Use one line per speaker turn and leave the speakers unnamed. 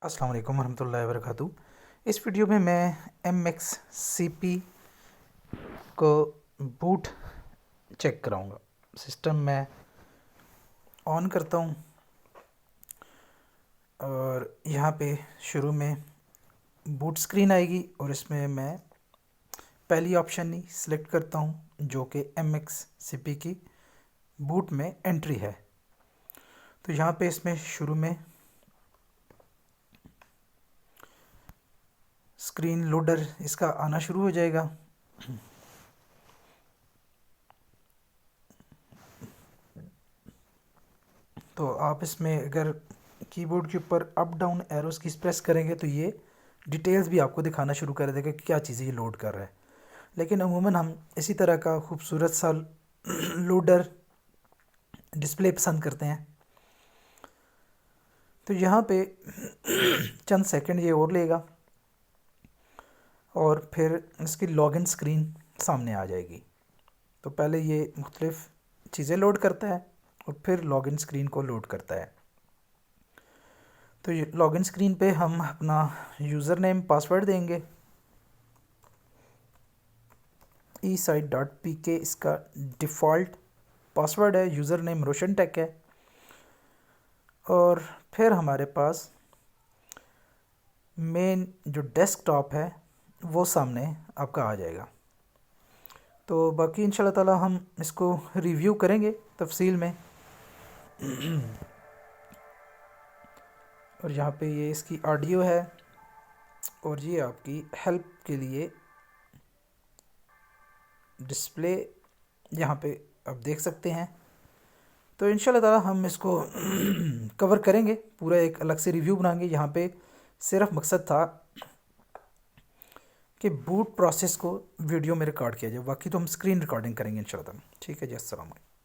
अस्सलाम वालेकुम वरहमतुल्लाहि वबरकातुहू। इस वीडियो में मैं MXCP को बूट चेक कराऊंगा। सिस्टम मैं ऑन करता हूँ और यहाँ पे शुरू में बूट स्क्रीन आएगी और इसमें मैं पहली ऑप्शन ही सिलेक्ट करता हूँ जो कि MXCP की बूट में एंट्री है। तो यहाँ पे इसमें शुरू में स्क्रीन लोडर इसका आना शुरू हो जाएगा। तो आप इसमें अगर कीबोर्ड के ऊपर अप डाउन एरोस की प्रेस करेंगे तो ये डिटेल्स भी आपको दिखाना शुरू कर देगा कि क्या चीज़ें ये लोड कर रहा है। लेकिन अमूमन हम इसी तरह का खूबसूरत सा लोडर डिस्प्ले पसंद करते हैं। तो यहाँ पे चंद सेकंड ये और लेगा और फिर इसकी लॉगिन स्क्रीन सामने आ जाएगी। तो पहले ये मुख्तलिफ़ चीज़ें लोड करता है और फिर लॉगिन स्क्रीन को लोड करता है। तो ये लॉगिन स्क्रीन पे हम अपना यूज़र नेम पासवर्ड देंगे। esite.pk इसका डिफ़ॉल्ट पासवर्ड है, यूज़र नेम रोशन टेक है। और फिर हमारे पास मेन जो डेस्कटॉप है वो सामने आपका आ जाएगा। तो बाकी इंशाल्लाह ताला हम इसको रिव्यू करेंगे तफसील में। और यहाँ पे ये इसकी ऑडियो है और ये आपकी हेल्प के लिए डिस्प्ले यहाँ पे आप देख सकते हैं। तो इंशाल्लाह ताला हम इसको कवर करेंगे, पूरा एक अलग से रिव्यू बनाएंगे। यहाँ पे सिर्फ मकसद था कि बूट प्रोसेस को वीडियो में रिकॉर्ड किया जाए, बाकी तो हम स्क्रीन रिकॉर्डिंग करेंगे इंशाल्लाह ताला। ठीक है जी, अस्सलाम वालेकुम।